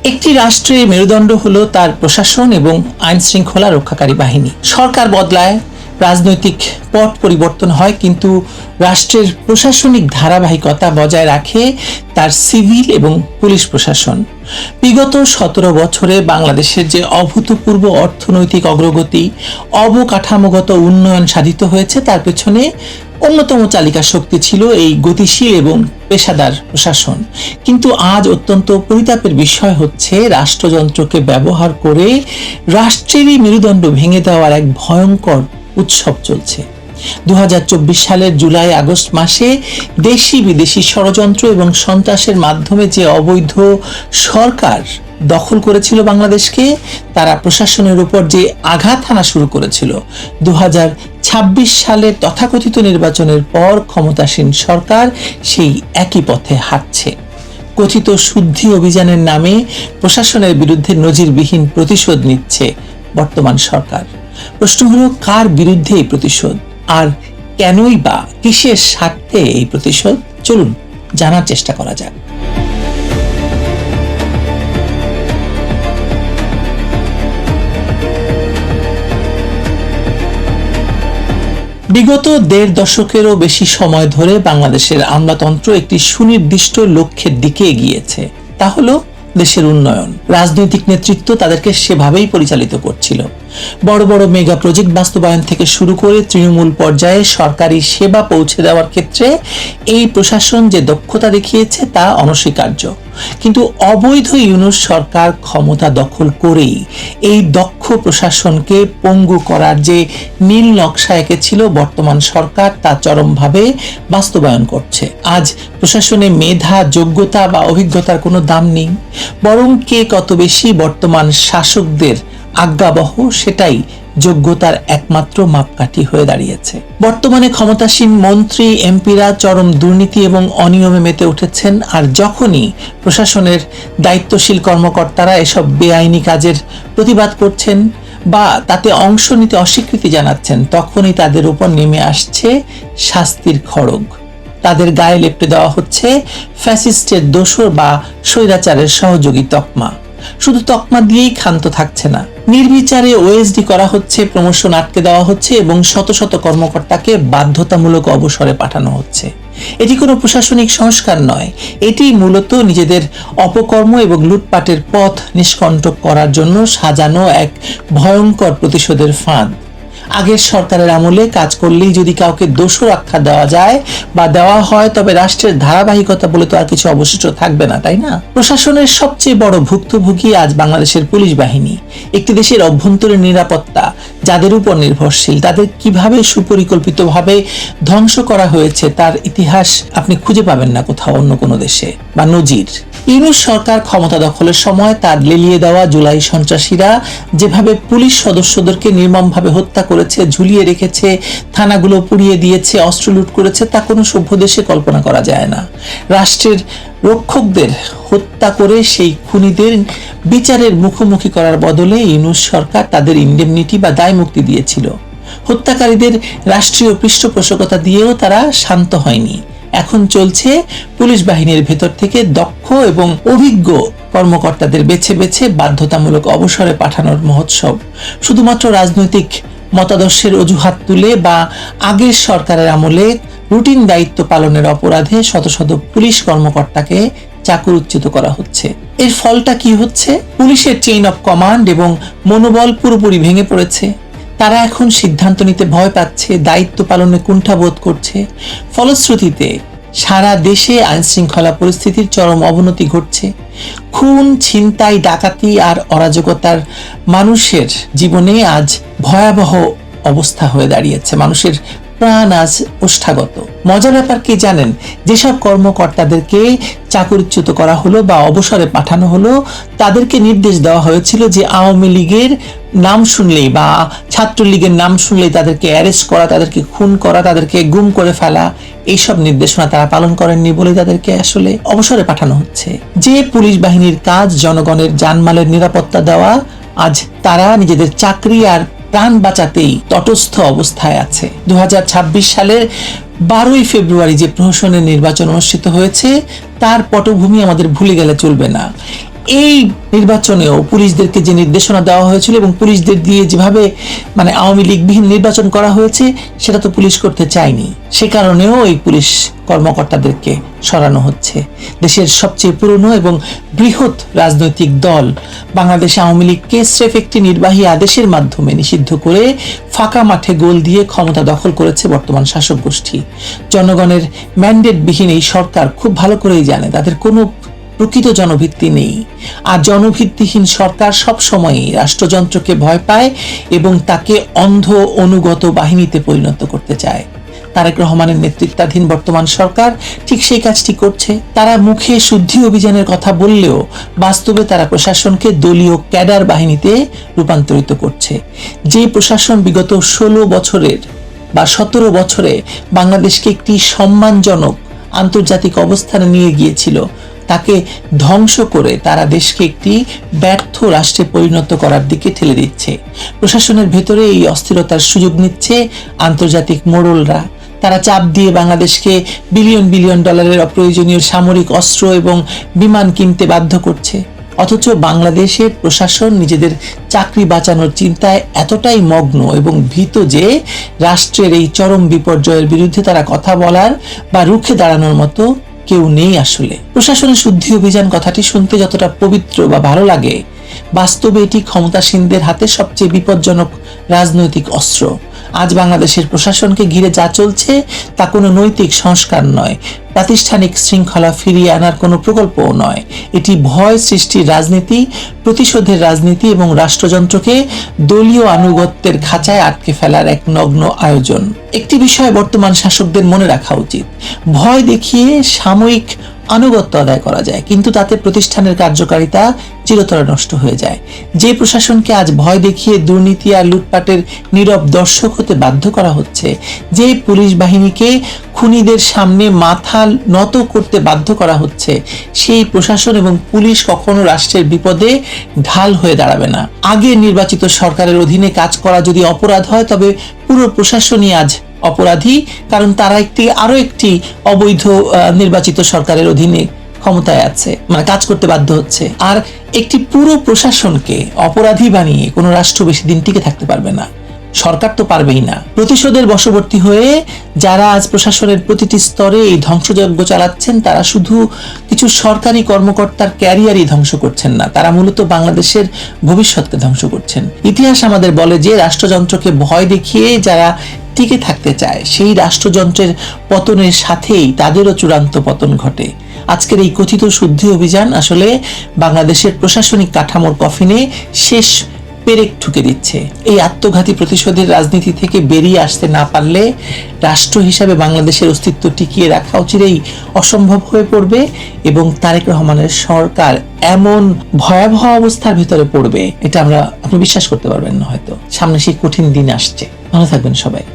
একটি রাষ্ট্রের মেরুদণ্ড হলো তার প্রশাসন এবং আইন শৃঙ্খলা রক্ষাকারী বাহিনী। সরকার বদলায়, রাজনৈতিক পট পরিবর্তন হয়, কিন্তু রাষ্ট্রের প্রশাসনিক ধারাবাহিকতা বজায় রাখে তার সিভিল এবং পুলিশ প্রশাসন। বিগত 17 বছরে বাংলাদেশের যে অভূতপূর্ব অর্থনৈতিক অগ্রগতি, অবকাঠামোগত উন্নয়ন সাধিত হয়েছে, তার পেছনে অন্যতম চালিকা শক্তি ছিল এই গতিশীল এবং পেশাদার প্রশাসন। কিন্তু আজ অত্যন্ত পরিতাপের বিষয় হচ্ছে, রাষ্ট্রযন্ত্রকে ব্যবহার করে রাষ্ট্রেরই মেরুদণ্ড ভেঙে দেওয়ার এক ভয়ঙ্কর উৎসব চলছে। 2024 সালের জুলাই আগস্ট মাসে দেশি বিদেশি ষড়যন্ত্র এবং সন্ত্রাসের মাধ্যমে যে অবৈধ সরকার দখল করেছিল বাংলাদেশকে, তারা প্রশাসনের উপর যে আঘাত হানা শুরু করেছিল, 2026 সালের তথাকথিত নির্বাচনের পর ক্ষমতাসীন সরকার সেই একই পথে হাঁটছে। কথিত শুদ্ধি অভিযানের নামে প্রশাসনের বিরুদ্ধে নজিরবিহীন প্রতিশোধ নিচ্ছে বর্তমান সরকার। প্রশ্ন হলো, কার বিরুদ্ধে এই প্রতিশোধ, আর কেনই বা কিসের স্বার্থে এই প্রতিশোধ? চলুন জানার চেষ্টা করা যাক। বিগত 1.5 দশকেরও বেশি সময় ধরে বাংলাদেশের আমলাতন্ত্র একটি সুনির্দিষ্ট লক্ষ্যের দিকে এগিয়েছে, তা হলো দেশের উন্নয়ন। রাজনৈতিক নেতৃত্ব তাদেরকে সেভাবেই পরিচালিত করছিল। বড় বড় মেগা প্রজেক্ট বাস্তবায়ন থেকে শুরু করে তৃণমূল পর্যায়ে সরকারি সেবা পৌঁছে দেওয়ার ক্ষেত্রে এই প্রশাসন যে দক্ষতা দেখিয়েছে তা অনস্বীকার্য। কিন্তু অবৈধ ইউনূস সরকার ক্ষমতা দখল করেই এই দক্ষ প্রশাসনকে পঙ্গু করার যে নীল নকশা এঁকেছিল বর্তমান সরকার, তা চরমভাবে বাস্তবায়ন করছে। আজ প্রশাসনে মেধা, যোগ্যতা বা অভিজ্ঞতার কোনো দাম নেই, বরং কে কত বেশি বর্তমান শাসকদের আজ্ঞাবহ সেটাই যোগ্যতার একমাত্র মাপকাঠি হয়ে দাঁড়িয়েছে। বর্তমানে ক্ষমতাসীন মন্ত্রী, এমপিরা চরম দুর্নীতি এবং অনিয়মে মেতে উঠেছেন, আর যখনই প্রশাসনের দায়িত্বশীল কর্মকর্তারা এসব বেআইনি কাজের প্রতিবাদ করছেন বা তাতে অংশ নিতে অস্বীকৃতি জানাচ্ছেন, তখনই তাদের উপর নেমে আসছে শাস্তির খড়গ। তাদের গায়ে লেপ্টে দেওয়া হচ্ছে ফ্যাসিস্টের দোসর বা স্বৈরাচারের সহযোগী তকমা। শুধু তকমা দিয়েই ক্ষান্ত থাকছে না, নির্বিচারে ওএসডি করা হচ্ছে, প্রমোশন আটকে দেওয়া হচ্ছে এবং শত শত কর্মকর্তাকে বাধ্যতামূলক অবসরে পাঠানো হচ্ছে। এটি কোনো প্রশাসনিক সংস্কার নয়, এটি মূলত নিজেদের অপকর্ম এবং লুটপাটের পথ নিষ্কণ্টক করার জন্য সাজানো এক ভয়ঙ্কর প্রতিশোধের ফাঁদ। আগের সরকারের আমলে কাজ করলেই যদি কাউকে দোষর আখ্যা দেওয়া যায় বা দেওয়া হয়, তবে রাষ্ট্রের ধারাবাহিকতা বলে তো আর কিছু অবশিষ্ট থাকবে না, তাই না? প্রশাসনের সবচেয়ে বড় ভুক্তভোগী আজ বাংলাদেশের পুলিশ বাহিনী। একটি দেশের অভ্যন্তরীণ নিরাপত্তা যাদের উপর নির্ভরশীল, তাদের কিভাবে সুপরিকল্পিতভাবে ধ্বংস করা হয়েছে তার ইতিহাস আপনি খুঁজে পাবেন না কোথাও অন্য কোনো দেশে বা নজির। ইউনূস সরকার ক্ষমতা দখলের সময় তার লেলিয়ে দেওয়া জুলাই সন্ত্রাসীরা যেভাবে পুলিশ সদস্যদেরকে নির্মমভাবে হত্যা করেছে, ঝুলিয়ে রেখেছে, থানাগুলো পুড়িয়ে দিয়েছে, অস্ত্র লুট করেছে, তা কোনো সভ্য দেশে কল্পনা করা যায় না। রাষ্ট্রের রক্ষকদের হত্যা করে সেই খুনিদের বিচারের মুখোমুখি করার বদলে ইউনূস সরকার তাদের ইন্ডেমনিটি বা দায় মুক্তি দিয়েছিল। হত্যাকারীদের রাষ্ট্রীয় পৃষ্ঠপোষকতা দিয়েও তারা শান্ত হয়নি। এখন চলছে পুলিশ বাহিনীর ভেতর থেকে দক্ষ এবং অভিজ্ঞ কর্মকর্তাদের বেছে বেছে বাধ্যতামূলক অবসরে পাঠানোর মহোৎসব। শুধুমাত্র রাজনৈতিক মতাদর্শের অজুহাত তুলে বা আগের সরকারের আমলে রুটিন দায়িত্ব পালনের অপরাধে শত শত পুলিশ কর্মকর্তাকে চাকরিচ্যুত করা হচ্ছে। এর ফলটা কি হচ্ছে? পুলিশের চেইন অফ কমান্ড এবং মনোবল পুরোপুরি ভেঙে পড়েছে। তারা এখন সিদ্ধান্ত নিতে ভয় পাচ্ছে, দায়িত্ব পালনে কুণ্ঠাবোধ করছে। ফলশ্রুতিতে সারা দেশে আইনশৃঙ্খলা পরিস্থিতির চরম অবনতি ঘটছে। খুন, ছিনতাই, ডাকাতি আর অরাজকতার মানুষের জীবনে আজ ভয়াবহ অবস্থা হয়ে দাঁড়িয়েছে। মানুষের প্রাণ আজ ওষ্ঠাগত। মজার ব্যাপার কি জানেন? যেসব কর্মকর্তাদেরকে চাকরিচ্যুত করা হলো বা অবসরে পাঠানো হলো, তাদেরকে নির্দেশ দেওয়া হয়েছিল যে আওয়ামী লীগের নাম শুনলেই বা ছাত্রলীগের নাম শুনলেই তাদেরকে অ্যারেস্ট করা, তাদেরকে খুন করা, তাদেরকে গুম করে ফেলা। এইসব নির্দেশনা তারা পালন করেননি বলে তাদেরকে আসলে অবসরে পাঠানো হচ্ছে। যে পুলিশ বাহিনীর কাজ জনগণের জানমালের নিরাপত্তা দেওয়া, আজ তারা নিজেদের চাকরি আর প্রাণ বাঁচাতেই তটস্থ অবস্থায় আছে। 2026 সালের 12ই ফেব্রুয়ারি যে প্রহসনের নির্বাচন অনুষ্ঠিত হয়েছে, তার পটভূমি আমাদের ভুলে গেলে চলবে না। এই নির্বাচনেও পুলিশদেরকে যে নির্দেশনা দেওয়া হয়েছিল এবং পুলিশদের দিয়ে যেভাবে আওয়ামী লীগবিহীন নির্বাচন করা হয়েছে সেটা তো পুলিশ করতে চায়নি, সে কারণেও এই পুলিশ কর্মকর্তাদেরকে সরানো হচ্ছে। দেশের সবচেয়ে পুরনো এবং বৃহৎ রাজনৈতিক দল বাংলাদেশ আওয়ামী লীগকে স্রেফ একটি নির্বাহী আদেশের মাধ্যমে নিষিদ্ধ করে ফাঁকা মাঠে গোল দিয়ে ক্ষমতা দখল করেছে বর্তমান শাসক গোষ্ঠী। জনগণের ম্যান্ডেটবিহীন এই সরকার খুব ভালো করেই জানে তাদের কোনো প্রকৃত জনভিত্তি নেই, আর জনভিত্তিহীন সরকার সবসময়ই রাষ্ট্রযন্ত্রকে ভয় পায় এবং তাকে অন্ধ অনুগত বাহিনীতে পরিণত করতে চায়। তারেক রহমানের নেতৃত্বাধীন বর্তমান সরকার ঠিক সেই কাজটি করছে। তারা মুখে শুদ্ধি অভিযানের কথা বললেও বাস্তবে তারা প্রশাসনকে দলীয় ক্যাডার বাহিনীতে রূপান্তরিত করছে। যে প্রশাসন বিগত 16 বছরের বা 17 বছরে বাংলাদেশকে একটি সম্মানজনক আন্তর্জাতিক অবস্থানে নিয়ে গিয়েছিল, তাকে ধ্বংস করে তারা দেশকে একটি ব্যর্থ রাষ্ট্রে পরিণত করার দিকে ঠেলে দিচ্ছে। প্রশাসনের ভেতরে এই অস্থিরতার সুযোগ নিচ্ছে আন্তর্জাতিক মোড়লরা। তারা চাপ দিয়ে বাংলাদেশকে বিলিয়ন বিলিয়ন ডলারের অপ্রয়োজনীয় সামরিক অস্ত্র এবং বিমান কিনতে বাধ্য করছে। অথচ বাংলাদেশের প্রশাসন নিজেদের চাকরি বাঁচানোর চিন্তায় এতটাই মগ্ন এবং ভীত যে রাষ্ট্রের এই চরম বিপর্যয়ের বিরুদ্ধে তারা কথা বলার বা রুখে দাঁড়ানোর মতো কেউ নেই। আসলে প্রশাসনের শুদ্ধি অভিযান কথাটি শুনতে যতটা পবিত্র বা ভালো লাগে, বাস্তবে এটি ক্ষমতাসীনদের হাতে সবচেয়ে বিপজ্জনক রাজনৈতিক অস্ত্র। আজ বাংলাদেশের প্রশাসনকে ঘিরে যা চলছে তা কোনো নৈতিক সংস্কার নয়, প্রাতিষ্ঠানিক শৃঙ্খলা ফিরিয়ে আনার কোনো প্রকল্পও নয়। এটি ভয় সৃষ্টির রাজনীতি, প্রতিশোধের রাজনীতি এবং রাষ্ট্রযন্ত্রকে দলীয় আনুগত্যের খাঁচায় আটকে ফেলার এক নগ্ন আয়োজন। একটি বিষয় বর্তমান শাসকদের মনে রাখা উচিত, ভয় দেখিয়ে সাময়িক আনুগত্য আদায় করা যায়, কিন্তু তাতে প্রতিষ্ঠানের কার্যকারিতা চিরতরে নষ্ট হয়ে যায়। যে প্রশাসনকে আজ ভয় দেখিয়ে দুর্নীতি আর লুটপাটের নীরব দর্শক হতে বাধ্য করা হচ্ছে, যে পুলিশ বাহিনীকে খুনিদের সামনে মাথা নত করতে বাধ্য করা হচ্ছে, সেই প্রশাসন এবং পুলিশ কখনো রাষ্ট্রের বিপদে ঢাল হয়ে দাঁড়াবে না। আগে নির্বাচিত সরকারের অধীনে কাজ করা যদি অপরাধ হয়, তবে পুরো প্রশাসনই আজ অপরাধী, কারণ তারা আরো একটি অবৈধ নির্বাচিত সরকারের অধীনে ক্ষমতায় আছে, কাজ করতে বাধ্য হচ্ছে। আর একটি পুরো প্রশাসনকে অপরাধী বানিয়ে কোনো রাষ্ট্র বেশি দিন টিকে থাকতে পারবে না, সরকার তো পারবেই না। প্রতিশোধের বশবর্তী হয়ে যারা আজ প্রশাসনের প্রতিটি স্তরে এই ধ্বংসযজ্ঞ চালাচ্ছেন, তারা শুধু কিছু সরকারি কর্মকর্তার ক্যারিয়ারই ধ্বংস করছেন না, তারা মূলত বাংলাদেশের ভবিষ্যৎকে ধ্বংস করছেন। ইতিহাস আমাদের বলে যে রাষ্ট্রযন্ত্রকে ভয় দেখিয়ে যারা টিকে থাকতে চায়, সেই রাষ্ট্রযন্ত্রের পতনের সাথেই তাদেরও চূড়ান্ত পতন ঘটে। আজকের এই কথিত শুদ্ধি অভিযান আসলে বাংলাদেশের প্রশাসনিক কাঠামোর কফিনে শেষ পেরেক ঠুকে দিচ্ছে। এই আত্মঘাতী প্রতিশোধের রাজনীতি থেকে বেরিয়ে আসতে না পারলে রাষ্ট্র হিসাবে বাংলাদেশের অস্তিত্ব টিকিয়ে রাখা অচিরেই অসম্ভব হয়ে পড়বে এবং তারেক রহমানের সরকার এমন ভয়াবহ অবস্থার ভিতরে পড়বে, এটা আপনি বিশ্বাস করতে পারবেন না। হয়তো সামনে সেই কঠিন দিন আসছে। ভালো থাকবেন সবাই।